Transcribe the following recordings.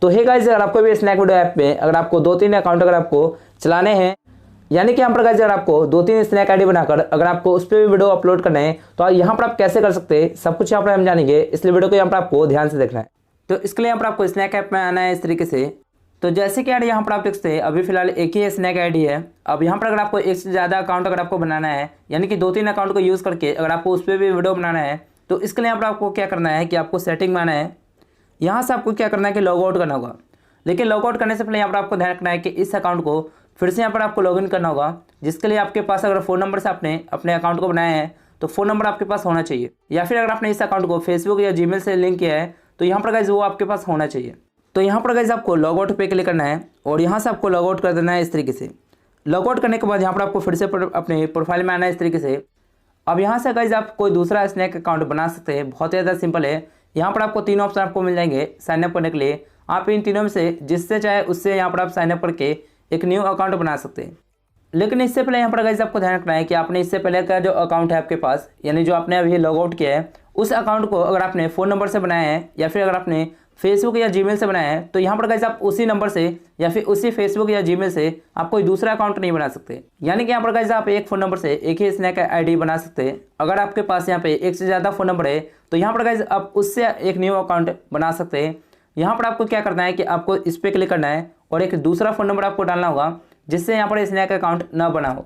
तो hey guys, अगर आपको भी स्नैक वीडियो ऐप में अगर आपको 2-3 अकाउंट अगर आपको चलाने हैं, यानी कि यहाँ पर गाइस अगर आपको 2-3 स्नैक आईडी बनाकर अगर आपको उस पर भी वीडियो अपलोड करना है तो यहाँ पर आप कैसे कर सकते हैं, सब कुछ यहाँ पर हम जानेंगे। इसलिए वीडियो को यहाँ पर आपको ध्यान से देखना है। तो इसके लिए यहाँ पर आपको स्नैक ऐप में आना है इस तरीके से। तो जैसे कि यहाँ पर आप देख सकते हैं अभी फिलहाल एक ही स्नैक आईडी है। अब यहाँ पर अगर आपको एक से ज़्यादा अकाउंट अगर आपको बनाना है, यानी कि 2-3 अकाउंट को यूज़ करके अगर आपको उस पर भी वीडियो बनाना है, तो इसके लिए यहाँ पर आपको क्या करना है कि आपको सेटिंग में आना है। यहाँ से आपको क्या करना है कि लॉग आउट करना होगा। लेकिन लॉग आउट करने से पहले यहाँ पर आपको ध्यान रखना है कि इस अकाउंट को फिर से यहाँ पर आपको लॉगिन करना होगा, जिसके लिए आपके पास अगर फ़ोन नंबर से आपने अपने अकाउंट को बनाया है तो फ़ोन नंबर आपके पास होना चाहिए, या फिर अगर आपने इस अकाउंट को फेसबुक या जीमेल से लिंक किया है तो यहाँ पर गाइस वो आपके पास होना चाहिए। तो यहाँ पर गाइस आपको लॉग आउट पे क्लिक करना है और यहाँ से आपको लॉग आउट कर देना है इस तरीके से। लॉग आउट करने के बाद यहाँ पर आपको फिर से अपने प्रोफाइल में आना है इस तरीके से। अब यहाँ से गाइस आप कोई दूसरा स्नैक अकाउंट बना सकते हैं, बहुत ज़्यादा सिंपल है। यहाँ पर आपको 3 ऑप्शन आपको मिल जाएंगे साइनअप करने के लिए। आप इन तीनों में से जिससे चाहे उससे यहाँ पर आप साइनअप करके एक न्यू अकाउंट बना सकते हैं। लेकिन इससे पहले यहाँ पर गाइस आपको ध्यान रखना है कि आपने इससे पहले का जो अकाउंट है आपके पास, यानी जो आपने अभी लॉग आउट किया है, उस अकाउंट को अगर आपने फ़ोन नंबर से बनाया है या फिर अगर आपने फेसबुक या जीमेल से बनाया है, तो यहाँ पर गाइस आप उसी नंबर से या फिर उसी फेसबुक या जीमेल से आप कोई दूसरा अकाउंट नहीं बना सकते। यानी कि यहाँ पर गाइस आप एक फ़ोन नंबर से एक ही स्नैक आईडी बना सकते हैं। अगर आपके पास यहाँ पे एक से ज़्यादा फ़ोन नंबर है तो यहाँ पर गाइस आप उससे एक न्यू अकाउंट बना सकते हैं। यहाँ पर आपको क्या करना है कि आपको इस पर क्लिक करना है और एक दूसरा फ़ोन नंबर आपको डालना होगा, जिससे यहाँ पर स्नैक अकाउंट ना बना हो।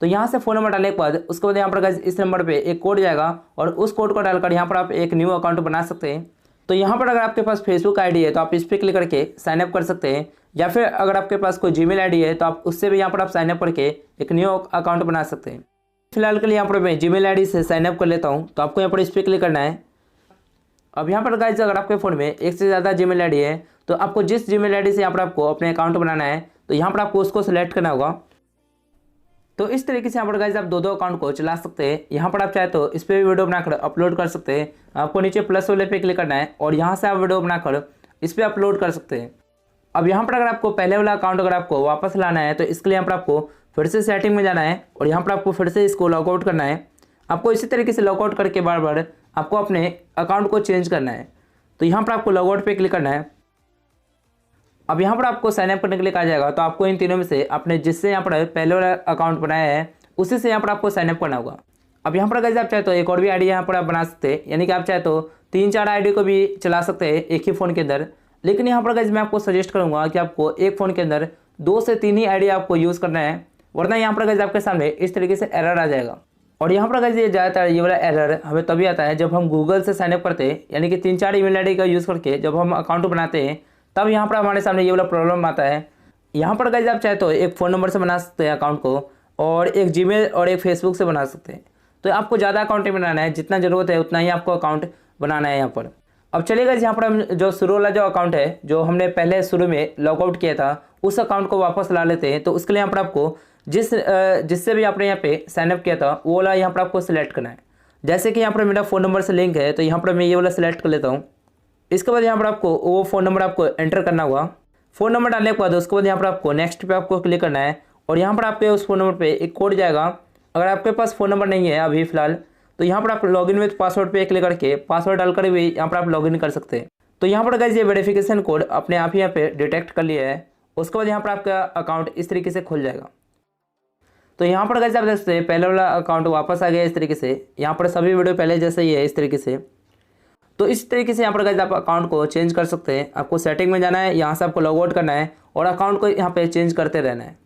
तो यहाँ से फ़ोन नंबर डालने के बाद उसके बाद यहाँ पर गाइस इस नंबर पे एक कोड जाएगा और उस कोड को डालकर यहाँ पर आप एक न्यू अकाउंट बना सकते हैं। तो यहाँ पर अगर आपके पास फेसबुक आईडी है तो आप इस पर क्लिक करके साइनअप कर सकते हैं, या फिर अगर आपके पास कोई जीमेल आईडी है तो आप उससे भी यहाँ पर आप साइनअप करके एक न्यू अकाउंट बना सकते हैं। फिलहाल के लिए यहाँ पर मैं जीमेल आईडी से साइनअप कर लेता हूँ। तो आपको यहाँ पर इस पर क्लिक करना है। अब यहाँ पर गाइस अगर आपके फ़ोन में एक से ज़्यादा जीमेल आईडी है तो आपको जिस जीमेल आईडी से यहाँ पर आपको अपने अकाउंट बनाना है तो यहाँ पर आपको उसको सिलेक्ट करना होगा। तो इस तरीके से यहाँ पर गाइस आप 2-2 अकाउंट को चला सकते हैं। यहाँ पर आप चाहे तो इस पर भी वीडियो बनाकर अपलोड कर सकते हैं। आपको नीचे प्लस वाले पे क्लिक करना है और यहाँ से आप वीडियो बनाकर इस पर अपलोड कर सकते हैं। अब यहाँ पर अगर आपको पहले वाला अकाउंट अगर आपको वापस लाना है तो इसके लिए यहाँ पर आपको फिर से सेटिंग में जाना है और यहाँ पर आपको फिर से इसको लॉगआउट करना है। आपको इसी तरीके से लॉगआउट करके बार बार आपको अपने अकाउंट को चेंज करना है। तो यहाँ पर आपको लॉगआउट पे क्लिक करना है। अब यहाँ पर आपको साइनअप करने के लिए कहा जाएगा, तो आपको इन तीनों में से आपने जिससे यहाँ पर पहले वाला अकाउंट बनाया है उसी से यहाँ पर आपको साइनअप करना होगा। अब यहाँ पर गाइस आप चाहे तो एक और भी आईडी यहाँ पर आप बना सकते हैं, यानी कि आप चाहे तो 3-4 आईडी को भी चला सकते हैं एक ही फ़ोन के अंदर। लेकिन यहाँ पर गाइस मैं आपको सजेस्ट करूँगा कि आपको एक फ़ोन के अंदर 2 से 3 ही आईडी आपको यूज़ करना है, वरना यहाँ पर गाइस आपके सामने इस तरीके से एरर आ जाएगा। और यहाँ पर गाइस ये ज़्यादातर ये वाला एरर हमें तभी आता है जब हम गूगल से साइनअप करते हैं, यानी कि 3-4 ईमेल आईडी का यूज़ करके जब हम अकाउंट बनाते हैं तब यहाँ पर हमारे सामने ये वाला प्रॉब्लम आता है। यहाँ पर गाइस आप चाहे तो एक फ़ोन नंबर से बना सकते हैं अकाउंट को, और एक जीमेल और एक फेसबुक से बना सकते हैं। तो आपको ज़्यादा अकाउंट नहीं बनाना है, जितना ज़रूरत है उतना ही आपको अकाउंट बनाना है यहाँ पर। अब चलिए गाइस यहाँ पर हम जो शुरू वाला जो अकाउंट है जो हमने पहले शुरू में लॉगआउट किया था उस अकाउंट को वापस ला लेते हैं। तो उसके लिए यहाँ पर आपको जिससे भी आपने यहाँ पे साइनअप किया था वो वाला यहाँ पर आपको सिलेक्ट करना है। जैसे कि यहाँ पर मेरा फ़ोन नंबर से लिंक है तो यहाँ पर मैं ये वाला सिलेक्ट कर लेता हूँ। इसके बाद यहाँ पर आपको वो फ़ोन नंबर आपको एंटर करना होगा। फ़ोन नंबर डालने के बाद उसके बाद यहाँ पर आपको नेक्स्ट पे आपको क्लिक करना है और यहाँ पर आपके उस फ़ोन नंबर पे एक कोड जाएगा। अगर आपके पास फ़ोन नंबर नहीं है अभी फ़िलहाल तो यहाँ पर आप लॉगिन विथ पासवर्ड पे क्लिक करके पासवर्ड डालकर भी यहाँ पर आप लॉगिन कर सकते हैं। तो यहाँ पर गाइस ये वेरिफिकेशन कोड अपने आप ही यहाँ पे डिटेक्ट कर लिया है। उसके बाद यहाँ पर आपका अकाउंट इस तरीके से खुल जाएगा। तो यहाँ पर गाइस आप देख सकते हैं पहले वाला अकाउंट वापस आ गया इस तरीके से। यहाँ पर सभी वीडियो पहले जैसे ही है इस तरीके से। तो इस तरीके से यहाँ पर गाइस आप अकाउंट को चेंज कर सकते हैं। आपको सेटिंग में जाना है, यहाँ से आपको लॉग आउट करना है और अकाउंट को यहाँ पे चेंज करते रहना है।